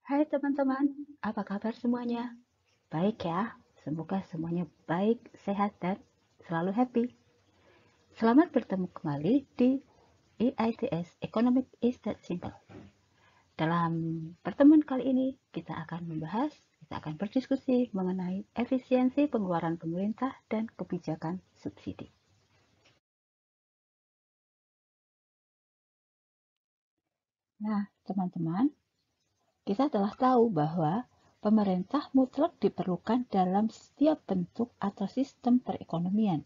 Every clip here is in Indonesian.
Hai teman-teman, apa kabar semuanya? Baik ya, semoga semuanya baik, sehat, dan selalu happy. Selamat bertemu kembali di EITS, Economic is That Simple. Dalam pertemuan kali ini, kita akan berdiskusi mengenai efisiensi pengeluaran pemerintah dan kebijakan subsidi. Nah, teman-teman, kita telah tahu bahwa pemerintah mutlak diperlukan dalam setiap bentuk atau sistem perekonomian.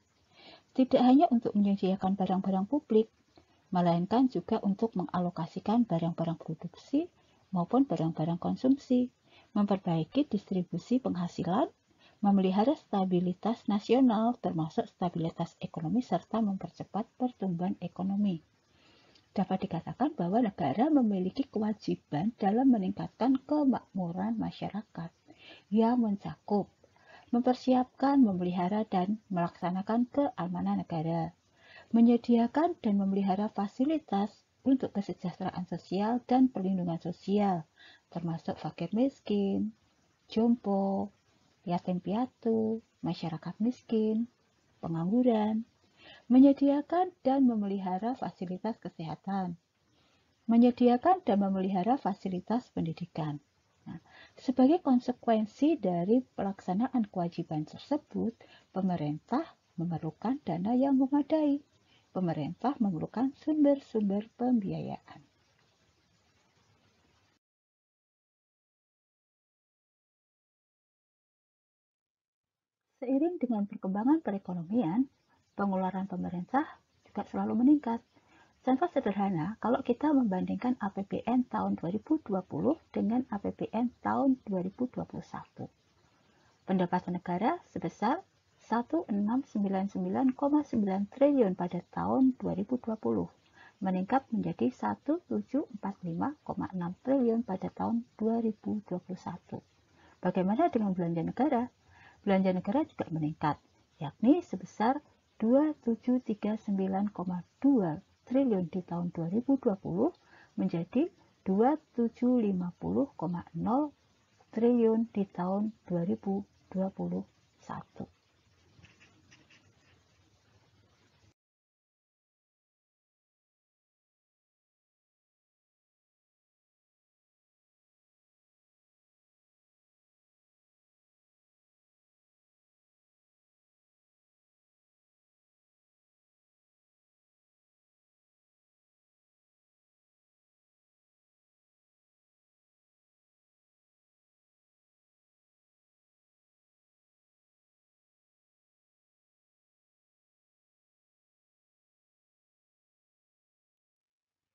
Tidak hanya untuk menyediakan barang-barang publik, melainkan juga untuk mengalokasikan barang-barang produksi maupun barang-barang konsumsi, memperbaiki distribusi penghasilan, memelihara stabilitas nasional termasuk stabilitas ekonomi serta mempercepat pertumbuhan ekonomi. Dapat dikatakan bahwa negara memiliki kewajiban dalam meningkatkan kemakmuran masyarakat yang mencakup mempersiapkan, memelihara, dan melaksanakan keamanan negara, menyediakan dan memelihara fasilitas untuk kesejahteraan sosial dan perlindungan sosial, termasuk fakir miskin, jompo, yatim piatu, masyarakat miskin, pengangguran, menyediakan dan memelihara fasilitas kesehatan, menyediakan dan memelihara fasilitas pendidikan. Nah, sebagai konsekuensi dari pelaksanaan kewajiban tersebut, pemerintah memerlukan dana yang memadai. Pemerintah memerlukan sumber-sumber pembiayaan. Seiring dengan perkembangan perekonomian, pengeluaran pemerintah juga selalu meningkat. Contoh sederhana, kalau kita membandingkan APBN tahun 2020 dengan APBN tahun 2021. Pendapatan negara sebesar 1699,9 triliun pada tahun 2020, meningkat menjadi 1745,6 triliun pada tahun 2021. Bagaimana dengan belanja negara? Belanja negara juga meningkat, yakni sebesar 2739,2 triliun di tahun 2020 menjadi 2750,0 triliun di tahun 2021.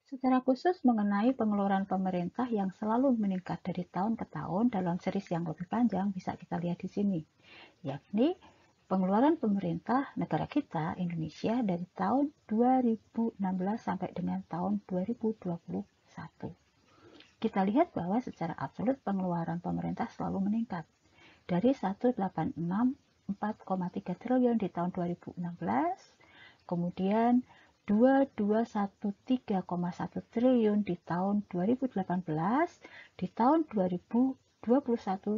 Secara khusus mengenai pengeluaran pemerintah yang selalu meningkat dari tahun ke tahun dalam series yang lebih panjang bisa kita lihat di sini, yakni pengeluaran pemerintah negara kita Indonesia dari tahun 2016 sampai dengan tahun 2021. Kita lihat bahwa secara absolut pengeluaran pemerintah selalu meningkat dari 186,4,3 triliun di tahun 2016, kemudian 2213,1 triliun di tahun 2018, di tahun 2021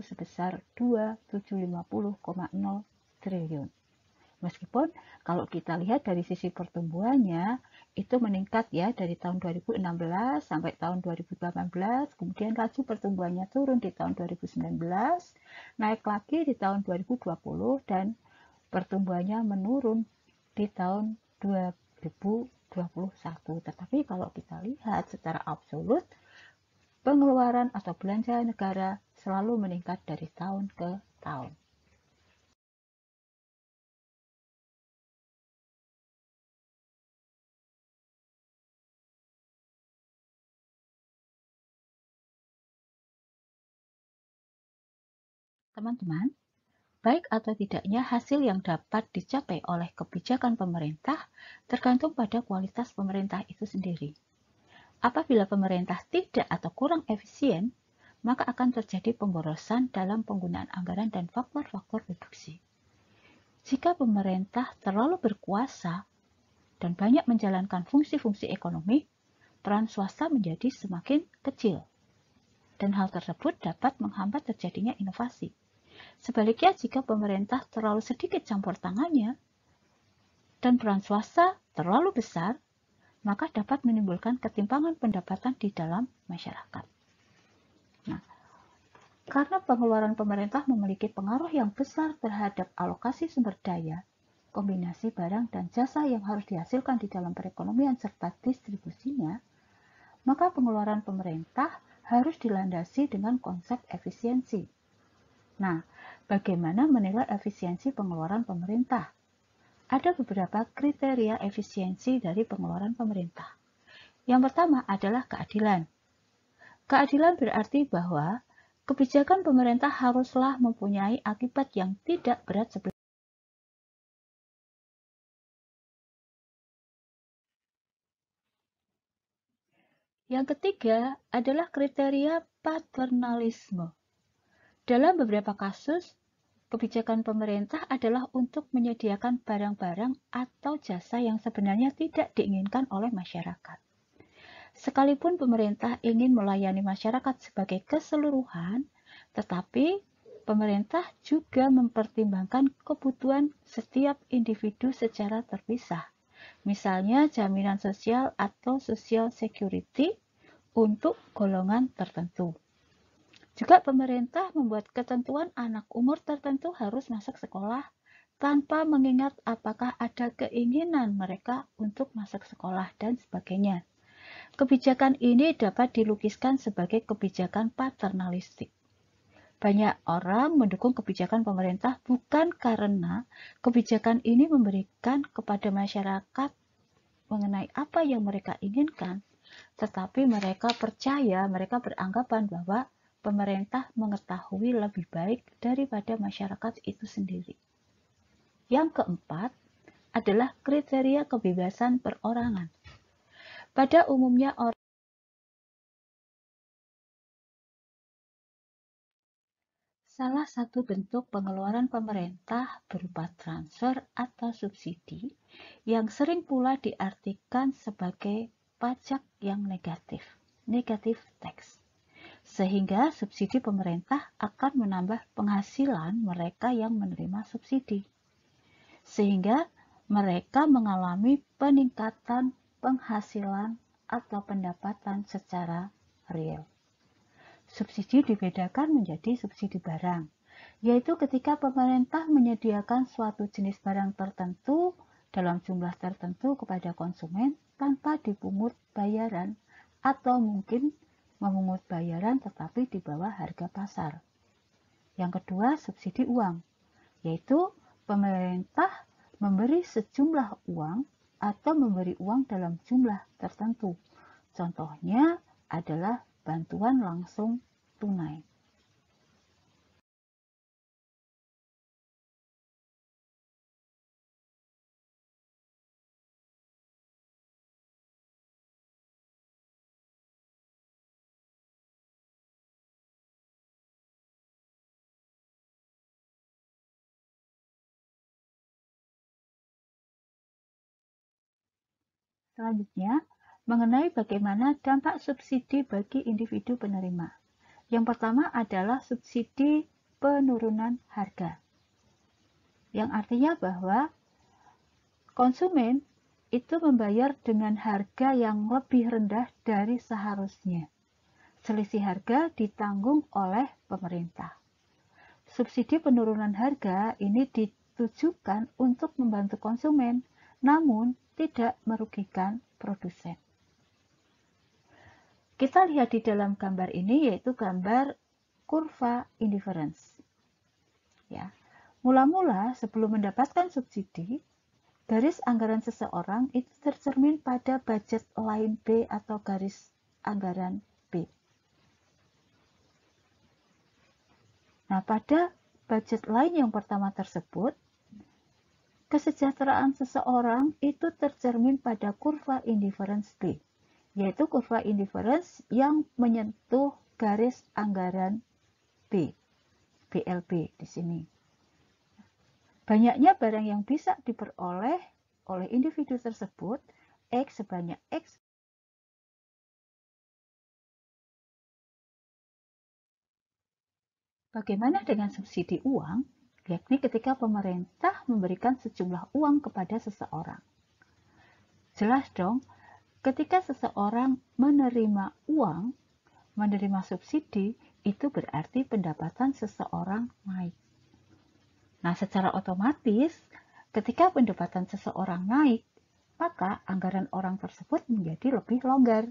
sebesar 2750,0 triliun. Meskipun kalau kita lihat dari sisi pertumbuhannya itu meningkat ya dari tahun 2016 sampai tahun 2018, kemudian laju pertumbuhannya turun di tahun 2019, naik lagi di tahun 2020 dan pertumbuhannya menurun di tahun 2021. Tetapi kalau kita lihat secara absolut, pengeluaran atau belanja negara selalu meningkat dari tahun ke tahun. Teman-teman, baik atau tidaknya hasil yang dapat dicapai oleh kebijakan pemerintah tergantung pada kualitas pemerintah itu sendiri. Apabila pemerintah tidak atau kurang efisien, maka akan terjadi pemborosan dalam penggunaan anggaran dan faktor-faktor reduksi. Jika pemerintah terlalu berkuasa dan banyak menjalankan fungsi-fungsi ekonomi, peran swasta menjadi semakin kecil. dan hal tersebut dapat menghambat terjadinya inovasi. Sebaliknya, jika pemerintah terlalu sedikit campur tangannya dan peran swasta terlalu besar, maka dapat menimbulkan ketimpangan pendapatan di dalam masyarakat. Nah, karena pengeluaran pemerintah memiliki pengaruh yang besar terhadap alokasi sumber daya, kombinasi barang dan jasa yang harus dihasilkan di dalam perekonomian serta distribusinya, maka pengeluaran pemerintah harus dilandasi dengan konsep efisiensi. Nah, bagaimana menilai efisiensi pengeluaran pemerintah? Ada beberapa kriteria efisiensi dari pengeluaran pemerintah. Yang pertama adalah keadilan. Keadilan berarti bahwa kebijakan pemerintah haruslah mempunyai akibat yang tidak berat sebelah. Yang ketiga adalah kriteria paternalisme. Dalam beberapa kasus, kebijakan pemerintah adalah untuk menyediakan barang-barang atau jasa yang sebenarnya tidak diinginkan oleh masyarakat. Sekalipun pemerintah ingin melayani masyarakat sebagai keseluruhan, tetapi pemerintah juga mempertimbangkan kebutuhan setiap individu secara terpisah. Misalnya jaminan sosial atau social security untuk golongan tertentu. Juga pemerintah membuat ketentuan anak umur tertentu harus masuk sekolah tanpa mengingat apakah ada keinginan mereka untuk masuk sekolah dan sebagainya. Kebijakan ini dapat dilukiskan sebagai kebijakan paternalistik. Banyak orang mendukung kebijakan pemerintah bukan karena kebijakan ini memberikan kepada masyarakat mengenai apa yang mereka inginkan, tetapi mereka percaya, mereka beranggapan bahwa pemerintah mengetahui lebih baik daripada masyarakat itu sendiri. Yang keempat adalah kriteria kebebasan perorangan. Pada umumnya salah satu bentuk pengeluaran pemerintah berupa transfer atau subsidi yang sering pula diartikan sebagai pajak yang negatif tax. Sehingga subsidi pemerintah akan menambah penghasilan mereka yang menerima subsidi. Sehingga mereka mengalami peningkatan penghasilan atau pendapatan secara real. Subsidi dibedakan menjadi subsidi barang, yaitu ketika pemerintah menyediakan suatu jenis barang tertentu dalam jumlah tertentu kepada konsumen tanpa dipungut bayaran atau mungkin memungut bayaran tetapi di bawah harga pasar. Yang kedua, subsidi uang, yaitu pemerintah memberi sejumlah uang atau memberi uang dalam jumlah tertentu. Contohnya adalah bantuan langsung tunai. Selanjutnya, mengenai bagaimana dampak subsidi bagi individu penerima. Yang pertama adalah subsidi penurunan harga. Yang artinya bahwa konsumen itu membayar dengan harga yang lebih rendah dari seharusnya. Selisih harga ditanggung oleh pemerintah. Subsidi penurunan harga ini ditujukan untuk membantu konsumen, namun tidak merugikan produsen. Kita lihat di dalam gambar ini, yaitu gambar kurva indifference. Ya, mula-mula sebelum mendapatkan subsidi, garis anggaran seseorang itu tercermin pada budget line B atau garis anggaran B. Nah, pada budget line yang pertama tersebut, kesejahteraan seseorang itu tercermin pada kurva indifference B, yaitu kurva indifference yang menyentuh garis anggaran B, BLB di sini. Banyaknya barang yang bisa diperoleh oleh individu tersebut, X sebanyak X Bagaimana dengan subsidi uang? Yakni ketika pemerintah memberikan sejumlah uang kepada seseorang. Jelas dong, ketika seseorang menerima uang, menerima subsidi, itu berarti pendapatan seseorang naik. Nah, secara otomatis, ketika pendapatan seseorang naik, maka anggaran orang tersebut menjadi lebih longgar.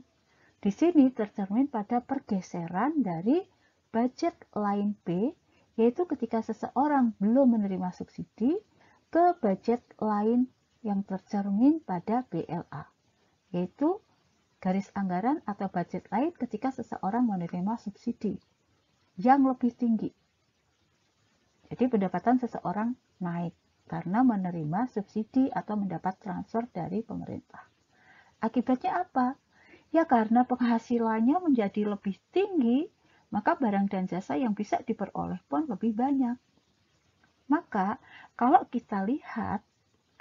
Di sini tercermin pada pergeseran dari budget line B, yaitu ketika seseorang belum menerima subsidi, ke budget line yang tercermin pada BLA, yaitu garis anggaran atau budget lain ketika seseorang menerima subsidi yang lebih tinggi. Jadi pendapatan seseorang naik karena menerima subsidi atau mendapat transfer dari pemerintah. Akibatnya apa? Ya karena penghasilannya menjadi lebih tinggi, maka barang dan jasa yang bisa diperoleh pun lebih banyak. Maka kalau kita lihat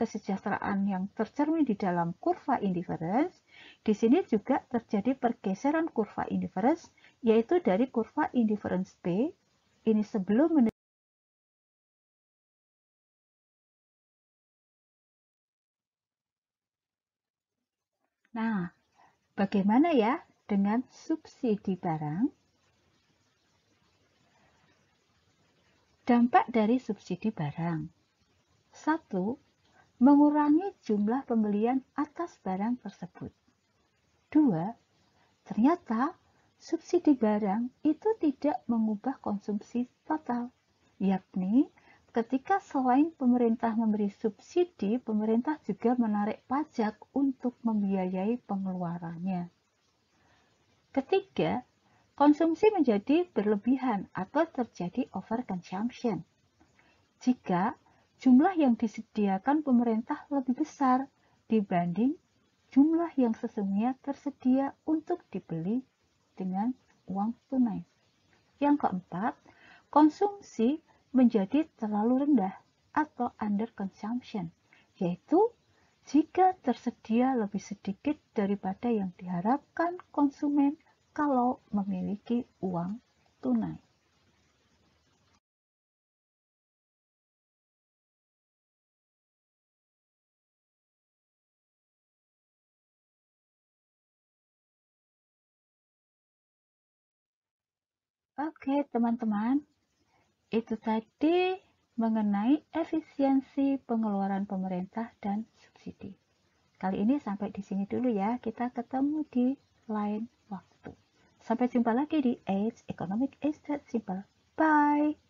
kesejahteraan yang tercermin di dalam kurva indifference, di sini juga terjadi pergeseran kurva indifference, yaitu dari kurva indifference B, ini sebelum Nah, bagaimana ya dengan subsidi barang? Dampak dari subsidi barang. 1. Mengurangi jumlah pembelian atas barang tersebut. 2. Ternyata subsidi barang itu tidak mengubah konsumsi total, yakni ketika selain pemerintah memberi subsidi, pemerintah juga menarik pajak untuk membiayai pengeluarannya. Ketiga, konsumsi menjadi berlebihan atau terjadi overconsumption. Jika jumlah yang disediakan pemerintah lebih besar dibanding jumlah yang sesungguhnya tersedia untuk dibeli dengan uang tunai. Yang keempat, konsumsi menjadi terlalu rendah atau underconsumption, yaitu jika tersedia lebih sedikit daripada yang diharapkan konsumen kalau memiliki uang tunai. Oke, teman-teman, itu tadi mengenai efisiensi pengeluaran pemerintah dan subsidi. Kali ini sampai di sini dulu ya. Kita ketemu di lain waktu. Sampai jumpa lagi di Age Economic Age That Simple. Bye!